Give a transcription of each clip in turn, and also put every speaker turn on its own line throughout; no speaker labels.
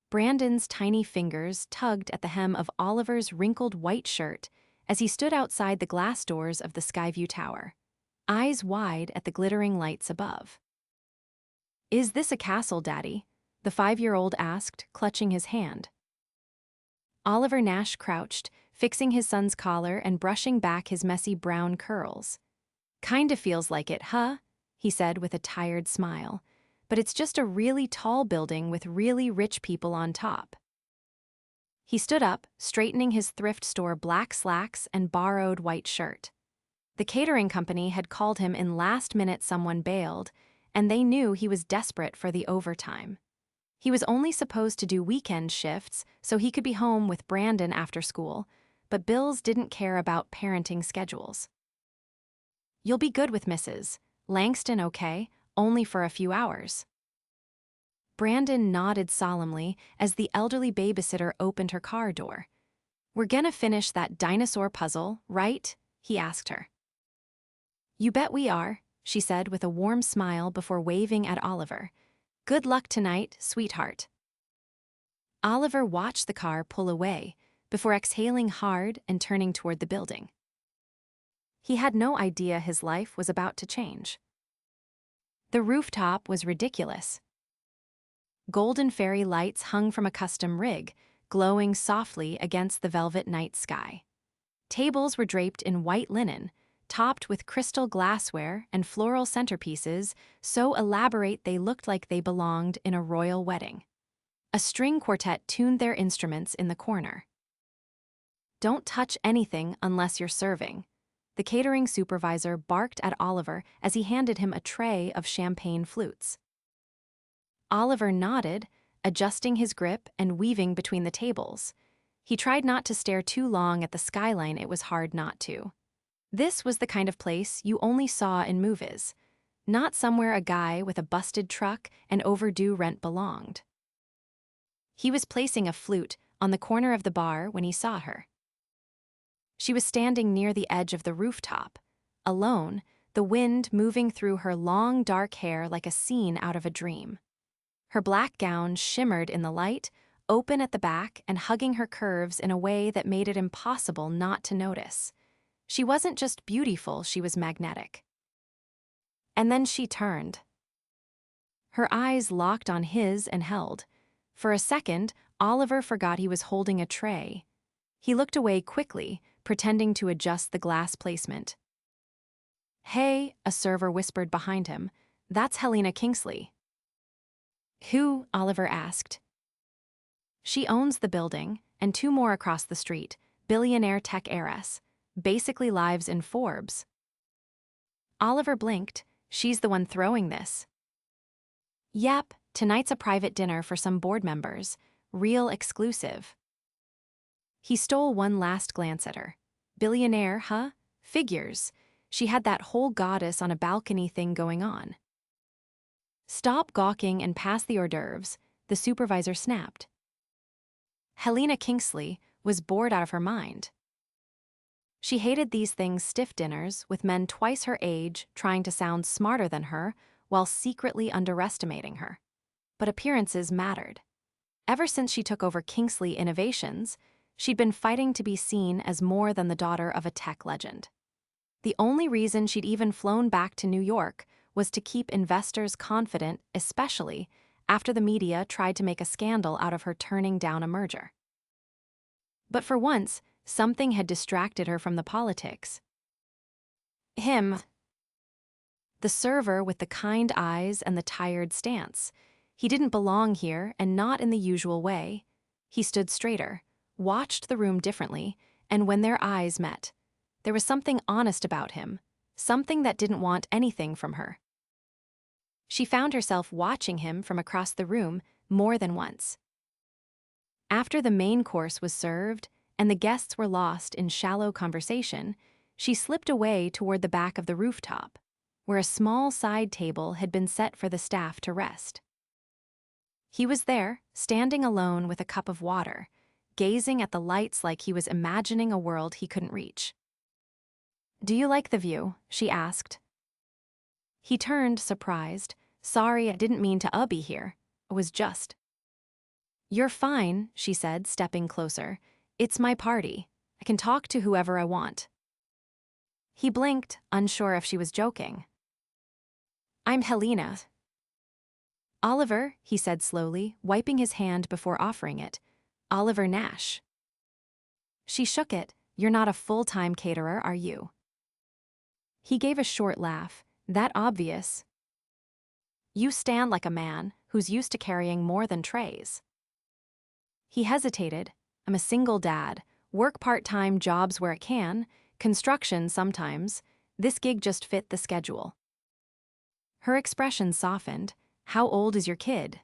Brandon's tiny fingers tugged at the hem of Oliver's wrinkled white shirt as he stood outside the glass doors of the Skyview Tower, eyes wide at the glittering lights above. "Is this a castle, Daddy?" the 5-year-old asked, clutching his hand. Oliver Nash crouched, fixing his son's collar and brushing back his messy brown curls. "Kinda feels like it, huh?" he said with a tired smile. "But it's just a really tall building with really rich people on top." He stood up, straightening his thrift store black slacks and borrowed white shirt. The catering company had called him in last minute someone bailed, and they knew he was desperate for the overtime. He was only supposed to do weekend shifts so he could be home with Brandon after school, but Bills didn't care about parenting schedules. "You'll be good with Mrs. Langston, okay? Only for a few hours." Brandon nodded solemnly as the elderly babysitter opened her car door. "We're gonna finish that dinosaur puzzle, right?" he asked her. "You bet we are," she said with a warm smile before waving at Oliver. "Good luck tonight, sweetheart." Oliver watched the car pull away before exhaling hard and turning toward the building. He had no idea his life was about to change. The rooftop was ridiculous. Golden fairy lights hung from a custom rig, glowing softly against the velvet night sky. Tables were draped in white linen, topped with crystal glassware and floral centerpieces so elaborate they looked like they belonged in a royal wedding. A string quartet tuned their instruments in the corner. "Don't touch anything unless you're serving," the catering supervisor barked at Oliver as he handed him a tray of champagne flutes. Oliver nodded, adjusting his grip and weaving between the tables. He tried not to stare too long at the skyline. It was hard not to. This was the kind of place you only saw in movies, not somewhere a guy with a busted truck and overdue rent belonged. He was placing a flute on the corner of the bar when he saw her. She was standing near the edge of the rooftop, alone, the wind moving through her long dark hair like a scene out of a dream. Her black gown shimmered in the light, open at the back and hugging her curves in a way that made it impossible not to notice. She wasn't just beautiful, she was magnetic. And then she turned. Her eyes locked on his and held. For a second, Oliver forgot he was holding a tray. He looked away quickly, pretending to adjust the glass placement. "Hey," a server whispered behind him, "that's Helena Kingsley." "Who?" Oliver asked. "She owns the building, and 2 more across the street, billionaire tech heiress. Basically lives in Forbes." Oliver blinked. "She's the one throwing this." "Yep, tonight's a private dinner for some board members. Real exclusive." He stole one last glance at her. "Billionaire, huh? Figures. She had that whole goddess on a balcony thing going on." "Stop gawking and pass the hors d'oeuvres," the supervisor snapped. Helena Kingsley was bored out of her mind. She hated these things stiff dinners with men twice her age trying to sound smarter than her while secretly underestimating her. But appearances mattered. Ever since she took over Kingsley Innovations, she'd been fighting to be seen as more than the daughter of a tech legend. The only reason she'd even flown back to New York was to keep investors confident, especially after the media tried to make a scandal out of her turning down a merger. But for once, something had distracted her from the politics. Him. The server with the kind eyes and the tired stance. He didn't belong here, and not in the usual way. He stood straighter, watched the room differently, and when their eyes met, there was something honest about him, something that didn't want anything from her. She found herself watching him from across the room more than once. After the main course was served and the guests were lost in shallow conversation, she slipped away toward the back of the rooftop, where a small side table had been set for the staff to rest. He was there, standing alone with a cup of water, gazing at the lights like he was imagining a world he couldn't reach. "Do you like the view?" she asked. He turned, surprised. "Sorry, I didn't mean to be here. It was just..." You're fine, she said, stepping closer. It's my party. I can talk to whoever I want. He blinked, unsure if she was joking. I'm Helena. Oliver, he said slowly, wiping his hand before offering it. Oliver Nash. She shook it. You're not a full-time caterer, are you? He gave a short laugh. That obvious. You stand like a man who's used to carrying more than trays. He hesitated. I'm a single dad. Work part-time jobs where it can. Construction sometimes. This gig just fit the schedule. Her expression softened. How old is your kid?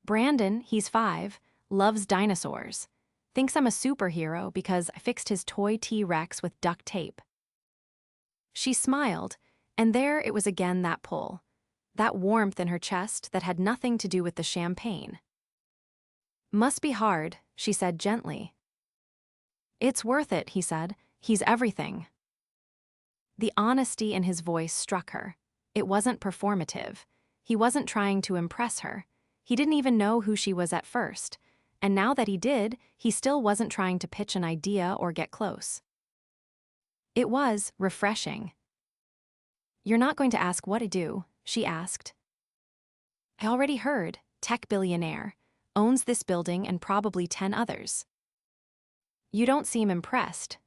Brandon, he's 5, loves dinosaurs. Thinks I'm a superhero because I fixed his toy T-Rex with duct tape. She smiled, and there it was again, that pull. That warmth in her chest that had nothing to do with the champagne. Must be hard, she said gently. It's worth it, he said. He's everything. The honesty in his voice struck her. It wasn't performative. He wasn't trying to impress her. He didn't even know who she was at first. And now that he did, he still wasn't trying to pitch an idea or get close. It was refreshing. You're not going to ask what I do, she asked. I already heard. Tech billionaire. Owns this building and probably 10 others. You don't seem impressed.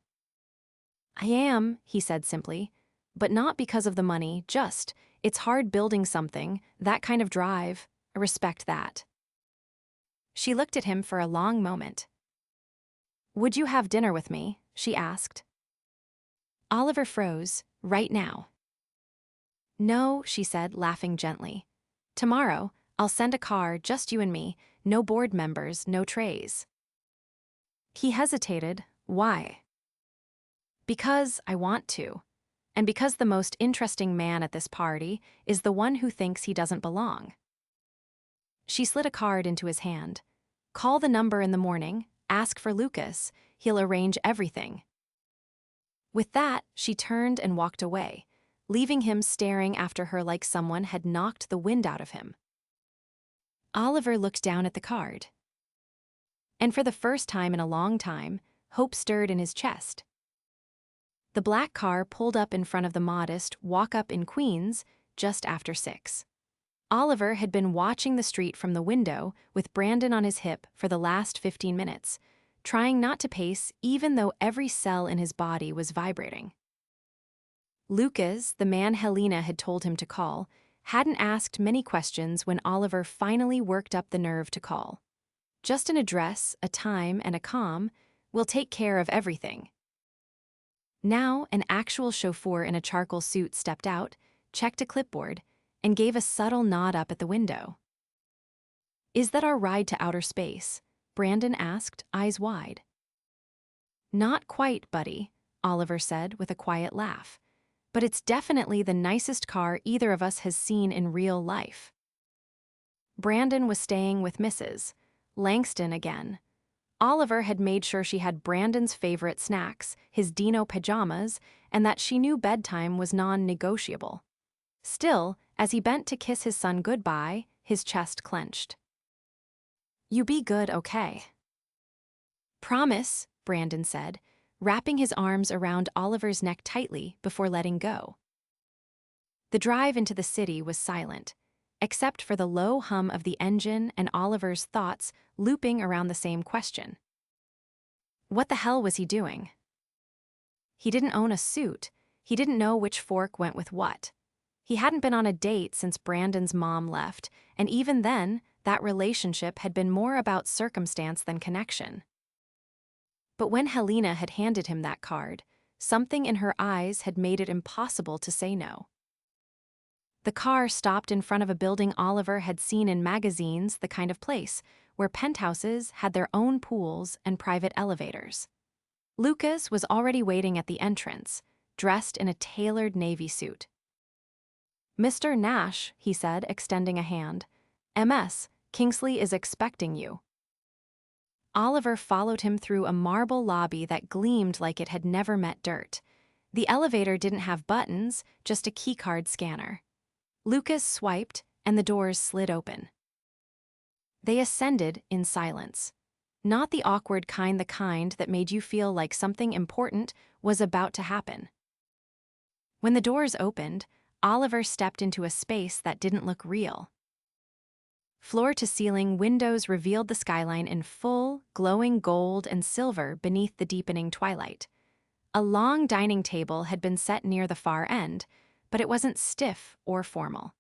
I am, he said simply. But not because of the money, just, it's hard building something, that kind of drive. I respect that. She looked at him for a long moment. Would you have dinner with me? She asked. Oliver froze. Right now. No, she said, laughing gently. Tomorrow, I'll send a car, just you and me, no board members, no trays. He hesitated. Why? Because I want to. And because the most interesting man at this party is the one who thinks he doesn't belong. She slid a card into his hand. Call the number in the morning, ask for Lucas, he'll arrange everything. With that, she turned and walked away, leaving him staring after her like someone had knocked the wind out of him. Oliver looked down at the card. And for the first time in a long time, hope stirred in his chest. The black car pulled up in front of the modest walk-up in Queens just after 6. Oliver had been watching the street from the window with Brandon on his hip for the last 15 minutes, trying not to pace even though every cell in his body was vibrating. Lucas, the man Helena had told him to call, hadn't asked many questions when Oliver finally worked up the nerve to call. Just an address, a time, and a comm will take care of everything. Now, an actual chauffeur in a charcoal suit stepped out, checked a clipboard, and gave a subtle nod up at the window. Is that our ride to outer space? Brandon asked, eyes wide. Not quite, buddy, Oliver said with a quiet laugh. But it's definitely the nicest car either of us has seen in real life. Brandon was staying with Mrs. Langston again. Oliver had made sure she had Brandon's favorite snacks, his Dino pajamas, and that she knew bedtime was non-negotiable. Still, as he bent to kiss his son goodbye, his chest clenched. You be good, okay? Promise, Brandon said, wrapping his arms around Oliver's neck tightly before letting go. The drive into the city was silent, except for the low hum of the engine and Oliver's thoughts looping around the same question. What the hell was he doing? He didn't own a suit. He didn't know which fork went with what. He hadn't been on a date since Brandon's mom left, and even then, that relationship had been more about circumstance than connection. But when Helena had handed him that card, something in her eyes had made it impossible to say no. The car stopped in front of a building Oliver had seen in magazines, the kind of place where penthouses had their own pools and private elevators. Lucas was already waiting at the entrance, dressed in a tailored navy suit. Mr. Nash, he said, extending a hand. MS, Kingsley is expecting you. Oliver followed him through a marble lobby that gleamed like it had never met dirt. The elevator didn't have buttons, just a keycard scanner. Lucas swiped, and the doors slid open. They ascended in silence. Not the awkward kind, the kind that made you feel like something important was about to happen. When the doors opened, Oliver stepped into a space that didn't look real. Floor-to-ceiling windows revealed the skyline in full, glowing gold and silver beneath the deepening twilight. A long dining table had been set near the far end, but it wasn't stiff or formal.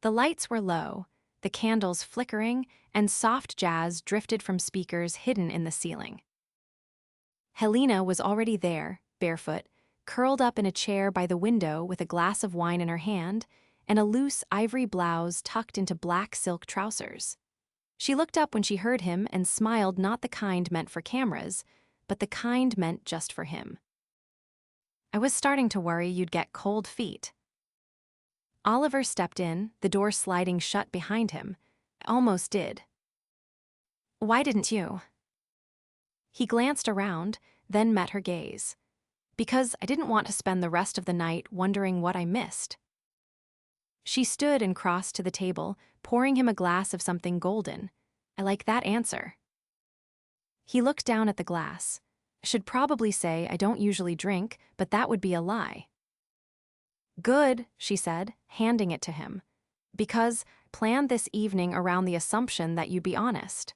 The lights were low, the candles flickering, and soft jazz drifted from speakers hidden in the ceiling. Helena was already there, barefoot, curled up in a chair by the window with a glass of wine in her hand and a loose ivory blouse tucked into black silk trousers. She looked up when she heard him and smiled, not the kind meant for cameras, but the kind meant just for him. I was starting to worry you'd get cold feet. Oliver stepped in, the door sliding shut behind him. I almost did. Why didn't you? He glanced around, then met her gaze. Because I didn't want to spend the rest of the night wondering what I missed. She stood and crossed to the table, pouring him a glass of something golden. I like that answer. He looked down at the glass. I should probably say I don't usually drink, but that would be a lie. Good, she said, handing it to him. Because I planned this evening around the assumption that you'd be honest.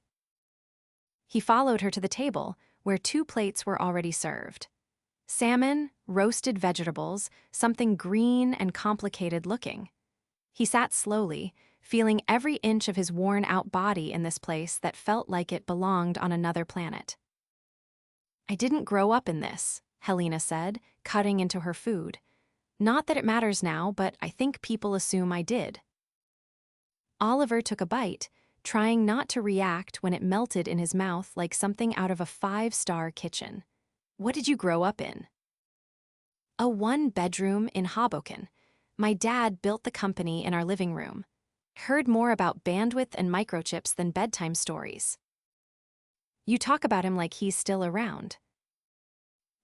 He followed her to the table, where 2 plates were already served. Salmon, roasted vegetables, something green and complicated looking. He sat slowly, feeling every inch of his worn-out body in this place that felt like it belonged on another planet. I didn't grow up in this, Helena said, cutting into her food. Not that it matters now, but I think people assume I did. Oliver took a bite, trying not to react when it melted in his mouth like something out of a 5-star kitchen. What did you grow up in? A 1-bedroom in Hoboken. My dad built the company in our living room. Heard more about bandwidth and microchips than bedtime stories. You talk about him like he's still around.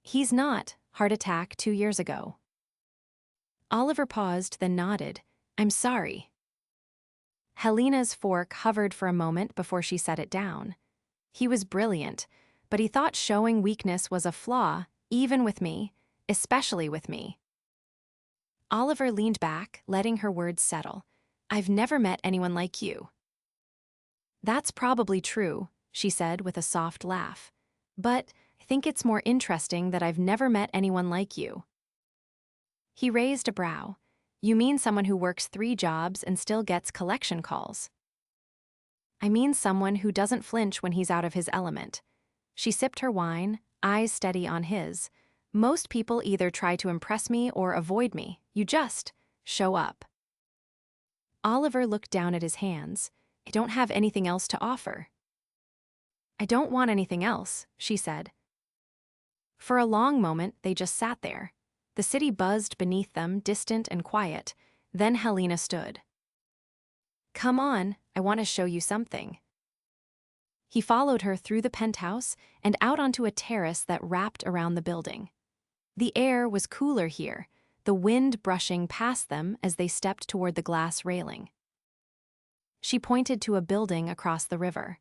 He's not. Heart attack 2 years ago. Oliver paused, then nodded. I'm sorry. Helena's fork hovered for a moment before she set it down. He was brilliant, but he thought showing weakness was a flaw, even with me, especially with me. Oliver leaned back, letting her words settle. I've never met anyone like you. That's probably true, she said with a soft laugh. But I think it's more interesting that I've never met anyone like you. He raised a brow. You mean someone who works 3 jobs and still gets collection calls? I mean someone who doesn't flinch when he's out of his element. She sipped her wine, eyes steady on his. Most people either try to impress me or avoid me. You just show up. Oliver looked down at his hands. I don't have anything else to offer. I don't want anything else, she said. For a long moment, they just sat there. The city buzzed beneath them, distant and quiet. Then Helena stood. Come on, I want to show you something. He followed her through the penthouse and out onto a terrace that wrapped around the building. The air was cooler here, the wind brushing past them as they stepped toward the glass railing. She pointed to a building across the river.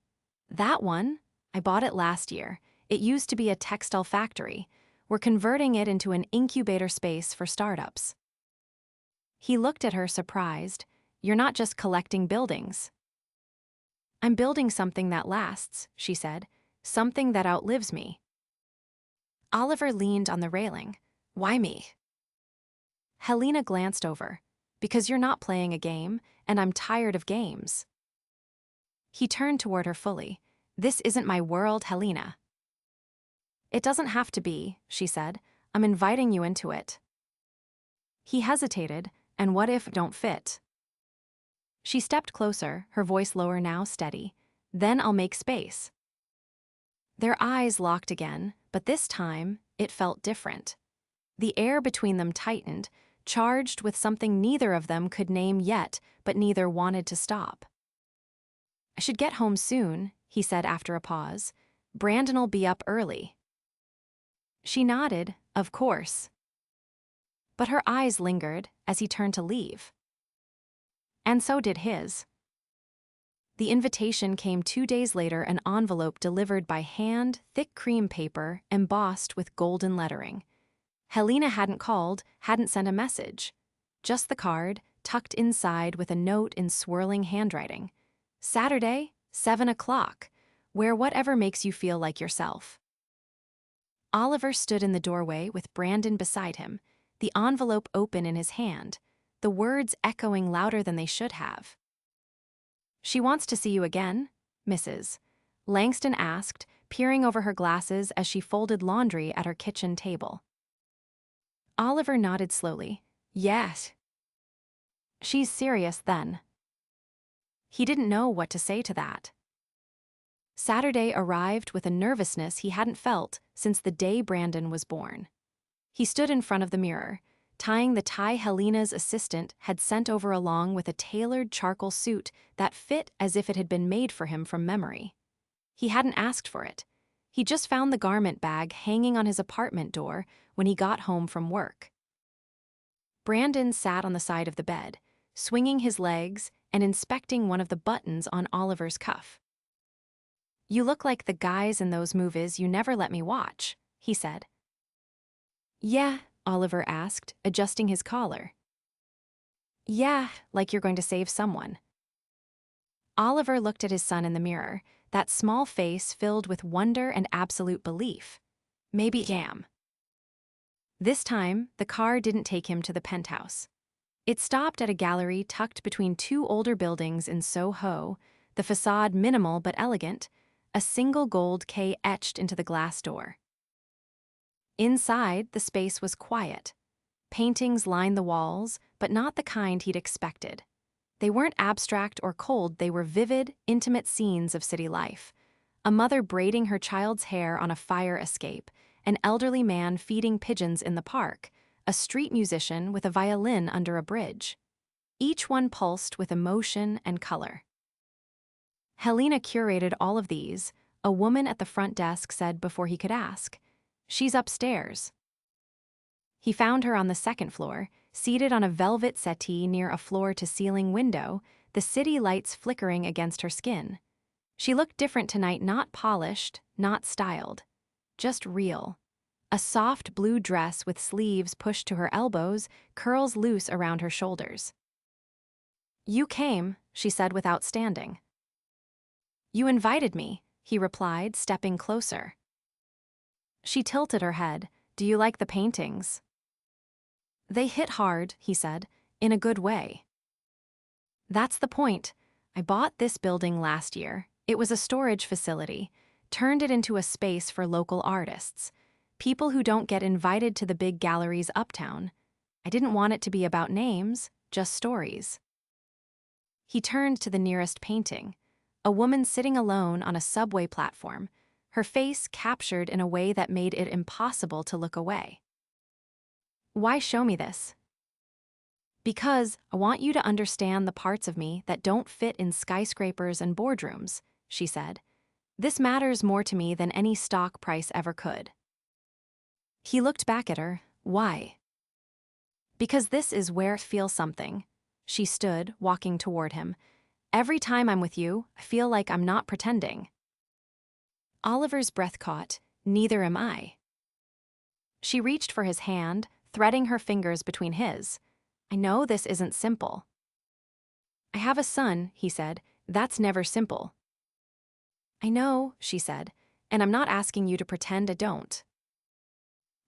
That one? I bought it last year. It used to be a textile factory. We're converting it into an incubator space for startups. He looked at her surprised. You're not just collecting buildings. I'm building something that lasts, she said. Something that outlives me. Oliver leaned on the railing. Why me? Helena glanced over. Because you're not playing a game, and I'm tired of games. He turned toward her fully. This isn't my world, Helena. It doesn't have to be, she said. I'm inviting you into it. He hesitated, and what if don't fit? She stepped closer, her voice lower now, steady. Then I'll make space. Their eyes locked again, but this time, it felt different. The air between them tightened, charged with something neither of them could name yet, but neither wanted to stop. I should get home soon, he said after a pause. Brandon'll be up early. She nodded, of course. But her eyes lingered as he turned to leave. And so did his. The invitation came 2 days later, an envelope delivered by hand, thick cream paper, embossed with golden lettering. Helena hadn't called, hadn't sent a message. Just the card, tucked inside with a note in swirling handwriting. Saturday, 7 o'clock. Wear whatever makes you feel like yourself. Oliver stood in the doorway with Brandon beside him, the envelope open in his hand, the words echoing louder than they should have. "She wants to see you again, Mrs." Langston asked, peering over her glasses as she folded laundry at her kitchen table. Oliver nodded slowly. "Yes." "She's serious, then." He didn't know what to say to that. Saturday arrived with a nervousness he hadn't felt since the day Brandon was born. He stood in front of the mirror, tying the tie Helena's assistant had sent over along with a tailored charcoal suit that fit as if it had been made for him from memory. He hadn't asked for it. He just found the garment bag hanging on his apartment door when he got home from work. Brandon sat on the side of the bed, swinging his legs and inspecting one of the buttons on Oliver's cuff. "You look like the guys in those movies you never let me watch," he said. "Yeah," Oliver asked, adjusting his collar. "Yeah, like you're going to save someone." Oliver looked at his son in the mirror, that small face filled with wonder and absolute belief. Maybe damn. This time, the car didn't take him to the penthouse. It stopped at a gallery tucked between two older buildings in Soho, the facade minimal but elegant, a single gold K etched into the glass door. Inside, the space was quiet. Paintings lined the walls, but not the kind he'd expected. They weren't abstract or cold, they were vivid, intimate scenes of city life. A mother braiding her child's hair on a fire escape, an elderly man feeding pigeons in the park, a street musician with a violin under a bridge. Each one pulsed with emotion and color. Helena curated all of these, a woman at the front desk said before he could ask. "She's upstairs." He found her on the second floor, seated on a velvet settee near a floor-to-ceiling window, the city lights flickering against her skin. She looked different tonight, not polished, not styled. Just real. A soft blue dress with sleeves pushed to her elbows, curls loose around her shoulders. "You came," she said without standing. "You invited me," he replied, stepping closer. She tilted her head. "Do you like the paintings?" "They hit hard," he said, "in a good way." "That's the point. I bought this building last year. It was a storage facility, turned it into a space for local artists, people who don't get invited to the big galleries uptown. I didn't want it to be about names, just stories." He turned to the nearest painting, a woman sitting alone on a subway platform, her face captured in a way that made it impossible to look away. "Why show me this?" "Because I want you to understand the parts of me that don't fit in skyscrapers and boardrooms," she said. "This matters more to me than any stock price ever could." He looked back at her. "Why?" "Because this is where I feel something." She stood, walking toward him. "Every time I'm with you, I feel like I'm not pretending." Oliver's breath caught. "Neither am I." She reached for his hand, threading her fingers between his. "I know this isn't simple." "I have a son," he said. "That's never simple." "I know," she said, "and I'm not asking you to pretend I don't."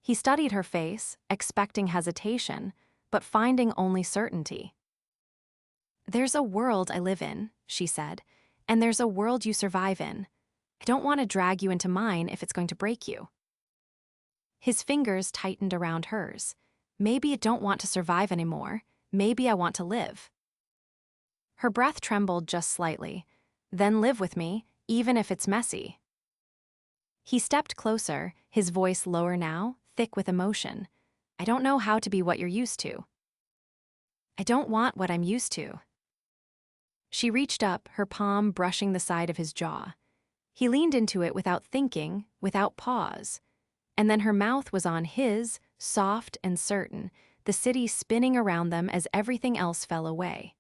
He studied her face, expecting hesitation, but finding only certainty. "There's a world I live in," she said, "and there's a world you survive in. I don't want to drag you into mine if it's going to break you." His fingers tightened around hers. "Maybe I don't want to survive anymore. Maybe I want to live." Her breath trembled just slightly. "Then live with me, even if it's messy." He stepped closer, his voice lower now, thick with emotion. "I don't know how to be what you're used to." "I don't want what I'm used to." She reached up, her palm brushing the side of his jaw. He leaned into it without thinking, without pause. And then her mouth was on his, soft and certain, the city spinning around them as everything else fell away.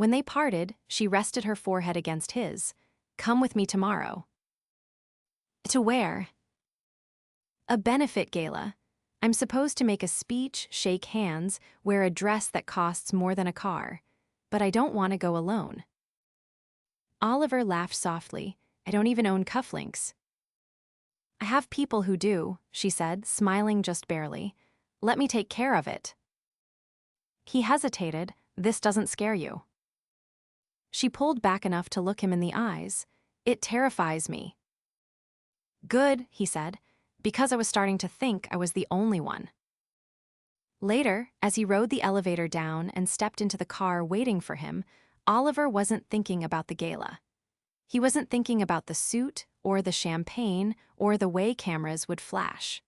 When they parted, she rested her forehead against his. "Come with me tomorrow." "To where?" "A benefit gala. I'm supposed to make a speech, shake hands, wear a dress that costs more than a car. But I don't want to go alone." Oliver laughed softly. "I don't even own cufflinks." "I have people who do," she said, smiling just barely. "Let me take care of it." He hesitated. "This doesn't scare you?" She pulled back enough to look him in the eyes. "It terrifies me." "Good," he said, because I was starting to think I was the only one. Later, as he rode the elevator down and stepped into the car waiting for him, Oliver wasn't thinking about the gala. He wasn't thinking about the suit, or the champagne, or the way cameras would flash.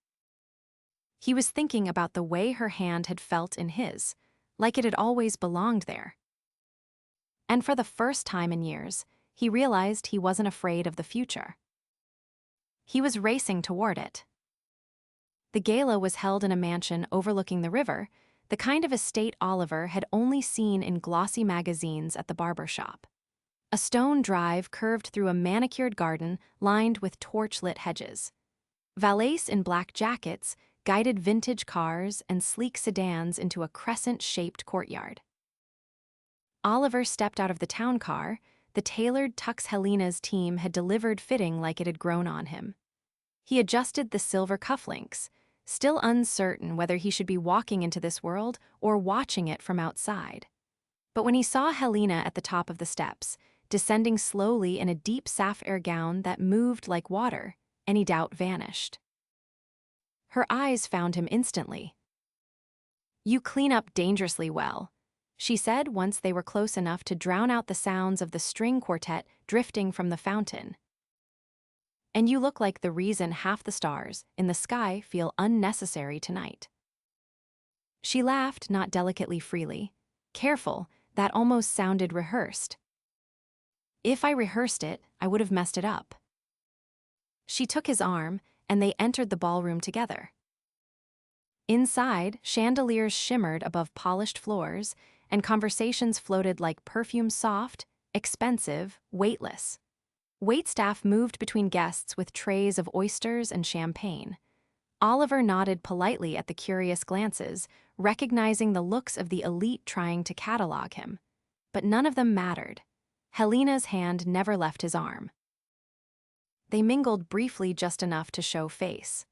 He was thinking about the way her hand had felt in his, like it had always belonged there. And for the first time in years, he realized he wasn't afraid of the future. He was racing toward it. The gala was held in a mansion overlooking the river, the kind of estate Oliver had only seen in glossy magazines at the barber shop. A stone drive curved through a manicured garden lined with torch-lit hedges. Valets in black jackets guided vintage cars and sleek sedans into a crescent-shaped courtyard. Oliver stepped out of the town car, the tailored tux Helena's team had delivered fitting like it had grown on him. He adjusted the silver cufflinks, still uncertain whether he should be walking into this world or watching it from outside. But when he saw Helena at the top of the steps, descending slowly in a deep sapphire gown that moved like water, any doubt vanished. Her eyes found him instantly. "You clean up dangerously well," she said once they were close enough to drown out the sounds of the string quartet drifting from the fountain. "And you look like the reason half the stars in the sky feel unnecessary tonight." She laughed, not delicately freely. Careful, that almost sounded rehearsed. "If I rehearsed it, I would have messed it up." She took his arm, and they entered the ballroom together. Inside, chandeliers shimmered above polished floors, and conversations floated like perfume soft, expensive, weightless. Waitstaff moved between guests with trays of oysters and champagne. Oliver nodded politely at the curious glances, recognizing the looks of the elite trying to catalog him. But none of them mattered. Helena's hand never left his arm. They mingled briefly just enough to show face.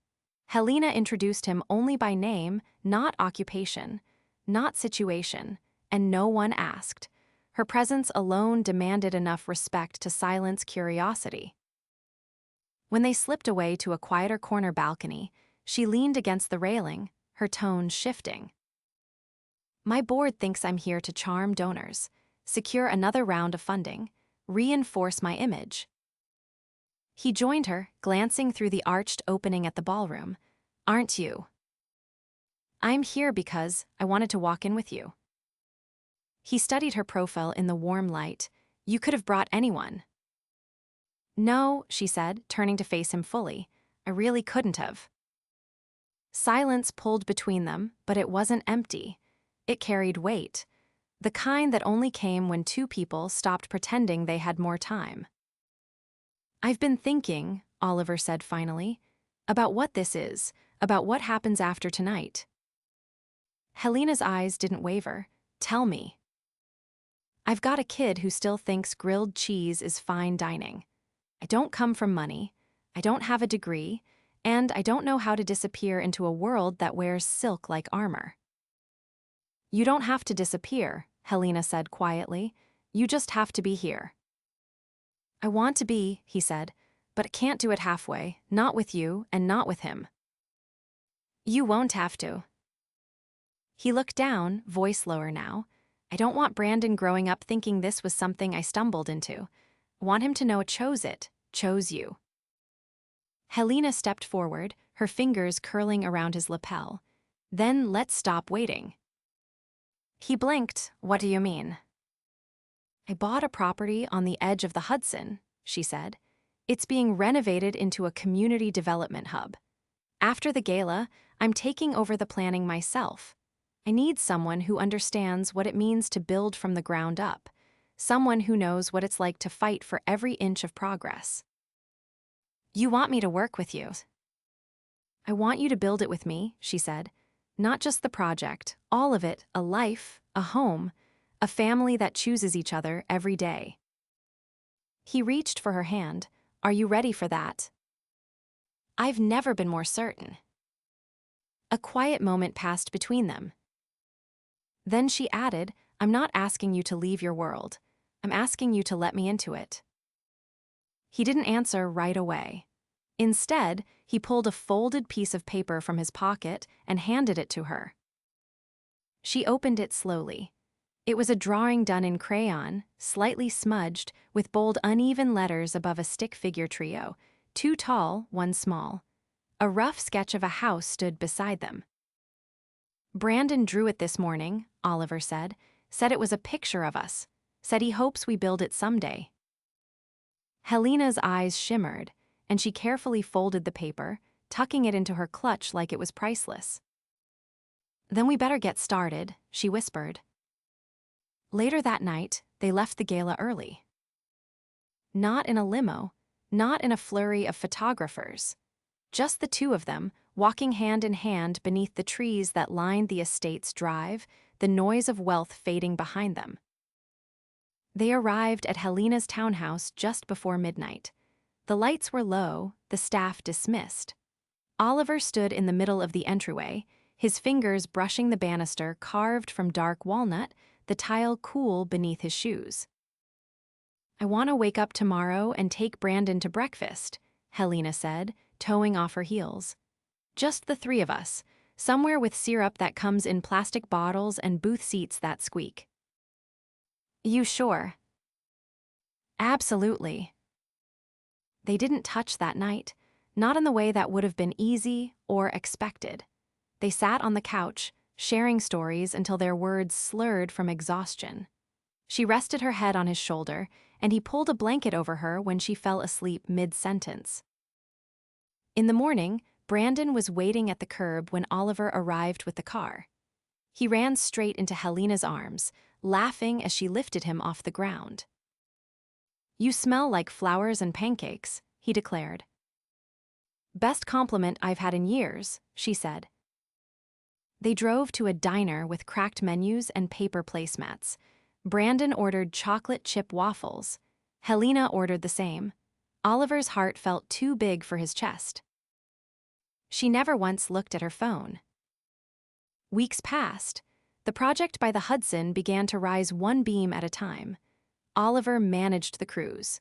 Helena introduced him only by name, not occupation, not situation, and no one asked. Her presence alone demanded enough respect to silence curiosity. When they slipped away to a quieter corner balcony, she leaned against the railing, her tone shifting. "My board thinks I'm here to charm donors, secure another round of funding, reinforce my image." He joined her, glancing through the arched opening at the ballroom. "Aren't you?" "I'm here because I wanted to walk in with you." He studied her profile in the warm light. "You could have brought anyone." "No," she said, turning to face him fully. "I really couldn't have." Silence pulled between them, but it wasn't empty. It carried weight, the kind that only came when two people stopped pretending they had more time. "I've been thinking," Oliver said finally, "about what this is, about what happens after tonight." Helena's eyes didn't waver. "Tell me." "I've got a kid who still thinks grilled cheese is fine dining. I don't come from money, I don't have a degree, and I don't know how to disappear into a world that wears silk like armor." "You don't have to disappear," Helena said quietly. "You just have to be here." "I want to be," he said, "but I can't do it halfway, not with you and not with him." "You won't have to." He looked down, voice lower now. "I don't want Brandon growing up thinking this was something I stumbled into. I want him to know I chose it, chose you." Helena stepped forward, her fingers curling around his lapel. "Then let's stop waiting." He blinked. "What do you mean?" "I bought a property on the edge of the Hudson," she said. "It's being renovated into a community development hub. After the gala, I'm taking over the planning myself. I need someone who understands what it means to build from the ground up, someone who knows what it's like to fight for every inch of progress. You want me to work with you. I want you to build it with me, she said. Not just the project, all of it, a life, a home, a family that chooses each other every day. He reached for her hand. Are you ready for that? I've never been more certain. A quiet moment passed between them. Then she added, I'm not asking you to leave your world. I'm asking you to let me into it. He didn't answer right away. Instead, he pulled a folded piece of paper from his pocket and handed it to her. She opened it slowly. It was a drawing done in crayon, slightly smudged, with bold uneven letters above a stick figure trio, 2 tall, 1 small. A rough sketch of a house stood beside them. Brandon drew it this morning, Oliver said it was a picture of us, said he hopes we build it someday. Helena's eyes shimmered, and she carefully folded the paper, tucking it into her clutch like it was priceless. Then we better get started, she whispered. Later that night, they left the gala early. Not in a limo, not in a flurry of photographers. Just the two of them, walking hand in hand beneath the trees that lined the estate's drive, the noise of wealth fading behind them. They arrived at Helena's townhouse just before midnight. The lights were low, the staff dismissed. Oliver stood in the middle of the entryway, his fingers brushing the banister carved from dark walnut, the tile cool beneath his shoes. I want to wake up tomorrow and take Brandon to breakfast, Helena said, toeing off her heels. Just the 3 of us, somewhere with syrup that comes in plastic bottles and booth seats that squeak. You sure? Absolutely. They didn't touch that night, not in the way that would have been easy or expected. They sat on the couch, sharing stories until their words slurred from exhaustion. She rested her head on his shoulder, and he pulled a blanket over her when she fell asleep mid-sentence. In the morning, Brandon was waiting at the curb when Oliver arrived with the car. He ran straight into Helena's arms, laughing as she lifted him off the ground. You smell like flowers and pancakes, he declared. Best compliment I've had in years, she said. They drove to a diner with cracked menus and paper placemats. Brandon ordered chocolate chip waffles. Helena ordered the same. Oliver's heart felt too big for his chest. She never once looked at her phone. Weeks passed. The project by the Hudson began to rise one beam at a time. Oliver managed the crews.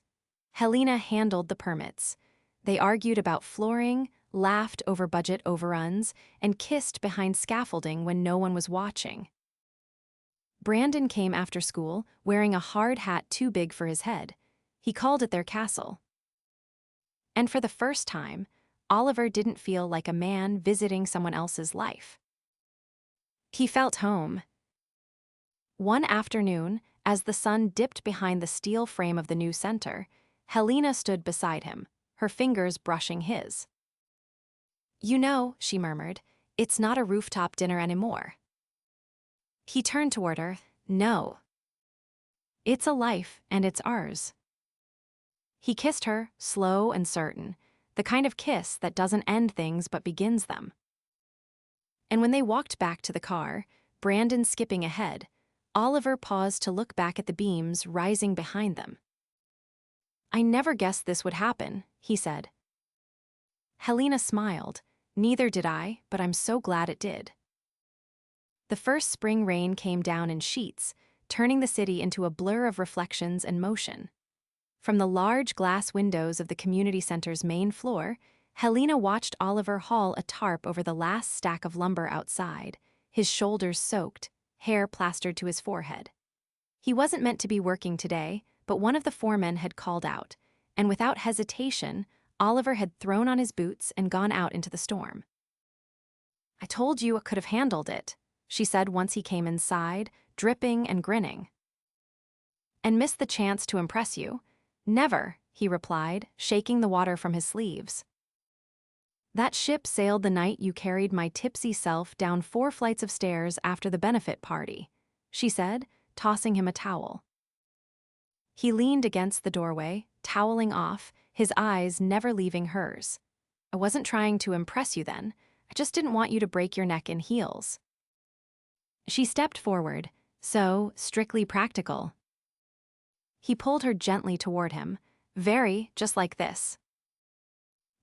Helena handled the permits. They argued about flooring, laughed over budget overruns, and kissed behind scaffolding when no one was watching. Brandon came after school, wearing a hard hat too big for his head. He called it their castle. And for the first time, Oliver didn't feel like a man visiting someone else's life. He felt home. One afternoon, as the sun dipped behind the steel frame of the new center, Helena stood beside him, her fingers brushing his. You know, she murmured, it's not a rooftop dinner anymore. He turned toward her. No. It's a life, and it's ours. He kissed her, slow and certain, the kind of kiss that doesn't end things but begins them. And when they walked back to the car, Brandon skipping ahead, Oliver paused to look back at the beams rising behind them. I never guessed this would happen, he said. Helena smiled. Neither did I, but I'm so glad it did. The first spring rain came down in sheets, turning the city into a blur of reflections and motion. From the large glass windows of the community center's main floor, Helena watched Oliver haul a tarp over the last stack of lumber outside, his shoulders soaked, hair plastered to his forehead. He wasn't meant to be working today, but one of the foremen had called out, and without hesitation, Oliver had thrown on his boots and gone out into the storm. I told you I could have handled it, she said once he came inside, dripping and grinning. And missed the chance to impress you? Never, he replied, shaking the water from his sleeves. That ship sailed the night you carried my tipsy self down 4 flights of stairs after the benefit party, she said, tossing him a towel. He leaned against the doorway, toweling off, his eyes never leaving hers. I wasn't trying to impress you then. I just didn't want you to break your neck in heels. She stepped forward, so strictly practical. He pulled her gently toward him, very just like this.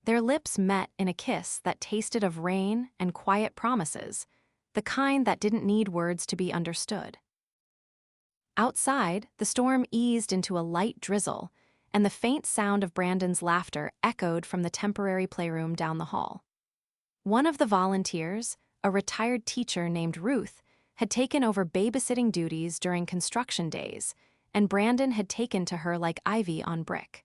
Their lips met in a kiss that tasted of rain and quiet promises, the kind that didn't need words to be understood. Outside, the storm eased into a light drizzle, and the faint sound of Brandon's laughter echoed from the temporary playroom down the hall. One of the volunteers, a retired teacher named Ruth, had taken over babysitting duties during construction days, and Brandon had taken to her like ivy on brick.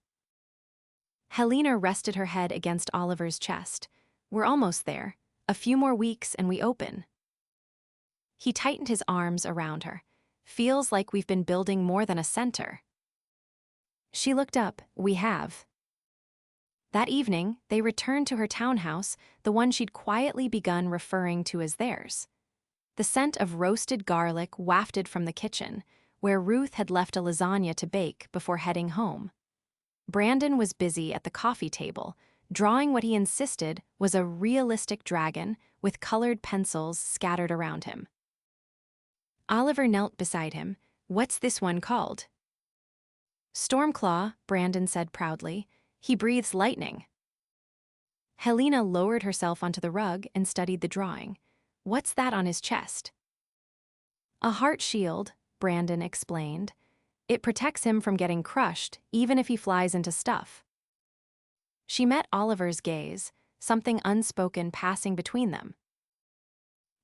Helena rested her head against Oliver's chest. We're almost there. A few more weeks and we open. He tightened his arms around her. Feels like we've been building more than a center. She looked up. We have. That evening, they returned to her townhouse, the one she'd quietly begun referring to as theirs. The scent of roasted garlic wafted from the kitchen, where Ruth had left a lasagna to bake before heading home. Brandon was busy at the coffee table, drawing what he insisted was a realistic dragon with colored pencils scattered around him. Oliver knelt beside him. What's this one called? Stormclaw, Brandon said proudly. He breathes lightning. Helena lowered herself onto the rug and studied the drawing. What's that on his chest? A heart shield, Brandon explained. It protects him from getting crushed, even if he flies into stuff. She met Oliver's gaze, something unspoken passing between them.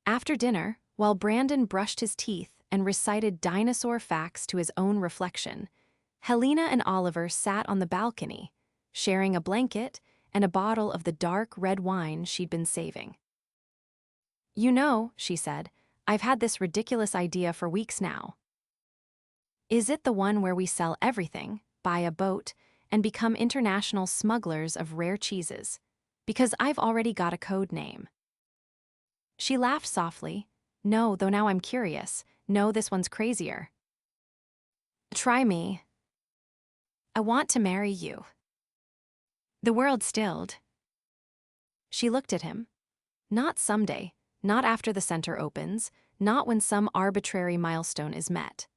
After dinner, while Brandon brushed his teeth and recited dinosaur facts to his own reflection, Helena and Oliver sat on the balcony, sharing a blanket and a bottle of the dark red wine she'd been saving. You know, she said, I've had this ridiculous idea for weeks now. Is it the one where we sell everything, buy a boat, and become international smugglers of rare cheeses? Because I've already got a code name. She laughed softly. No, though now I'm curious. No, this one's crazier. Try me. I want to marry you. The world stilled. She looked at him. Not someday, not after the center opens, not when some arbitrary milestone is met.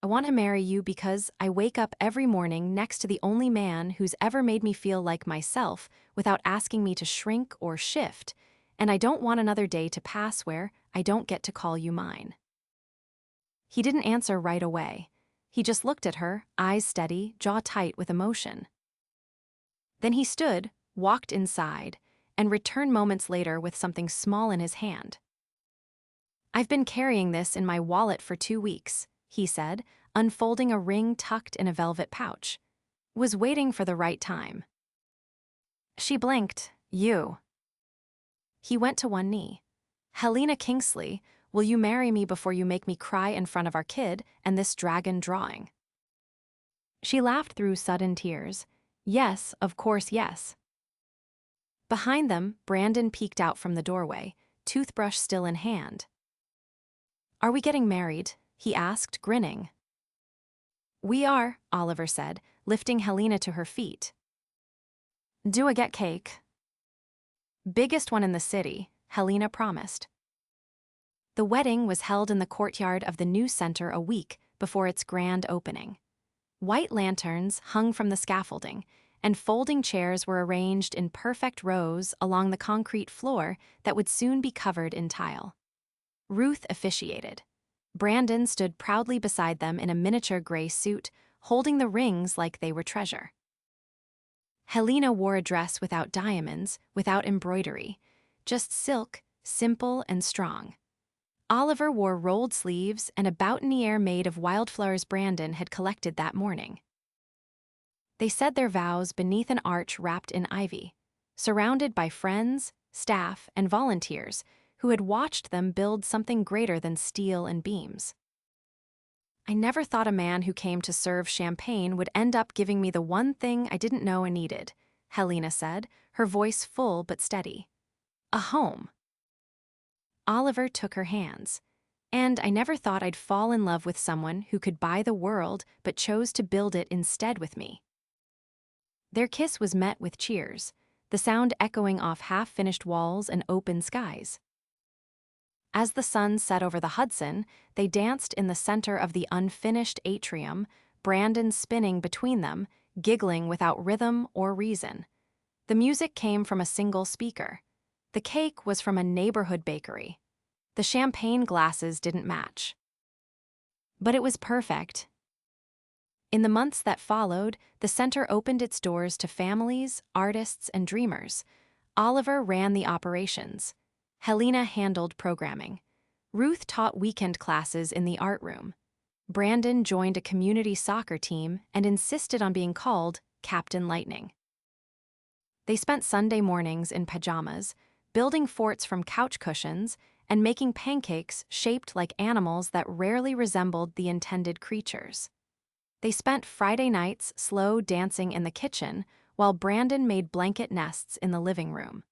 I want to marry you because I wake up every morning next to the only man who's ever made me feel like myself without asking me to shrink or shift, and I don't want another day to pass where I don't get to call you mine. He didn't answer right away. He just looked at her, eyes steady, jaw tight with emotion. Then he stood, walked inside, and returned moments later with something small in his hand. I've been carrying this in my wallet for 2 weeks, he said, unfolding a ring tucked in a velvet pouch. Was waiting for the right time. She blinked. You. He went to one knee. Helena Kingsley, will you marry me before you make me cry in front of our kid and this dragon drawing? She laughed through sudden tears. Yes, of course, yes. Behind them, Brandon peeked out from the doorway, toothbrush still in hand. Are we getting married? He asked, grinning. We are, Oliver said, lifting Helena to her feet. Do I get cake? Biggest one in the city, Helena promised. The wedding was held in the courtyard of the new center a week before its grand opening. White lanterns hung from the scaffolding, and folding chairs were arranged in perfect rows along the concrete floor that would soon be covered in tile. Ruth officiated. Brandon stood proudly beside them in a miniature gray suit, holding the rings like they were treasure. Helena wore a dress without diamonds, without embroidery, just silk, simple and strong. Oliver wore rolled sleeves and a boutonniere made of wildflowers Brandon had collected that morning. They said their vows beneath an arch wrapped in ivy, surrounded by friends, staff, and volunteers who had watched them build something greater than steel and beams. I never thought a man who came to serve champagne would end up giving me the one thing I didn't know I needed, Helena said, her voice full but steady. A home. Oliver took her hands. And I never thought I'd fall in love with someone who could buy the world but chose to build it instead with me. Their kiss was met with cheers, the sound echoing off half-finished walls and open skies. As the sun set over the Hudson, they danced in the center of the unfinished atrium, Brandon spinning between them, giggling without rhythm or reason. The music came from a single speaker. The cake was from a neighborhood bakery. The champagne glasses didn't match. But it was perfect. In the months that followed, the center opened its doors to families, artists, and dreamers. Oliver ran the operations. Helena handled programming. Ruth taught weekend classes in the art room. Brandon joined a community soccer team and insisted on being called Captain Lightning. They spent Sunday mornings in pajamas, building forts from couch cushions and making pancakes shaped like animals that rarely resembled the intended creatures. They spent Friday nights slow dancing in the kitchen while Brandon made blanket nests in the living room.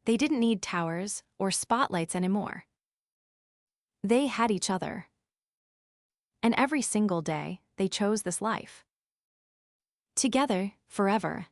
They didn't need towers or spotlights anymore. They had each other. And every single day, they chose this life. Together, forever.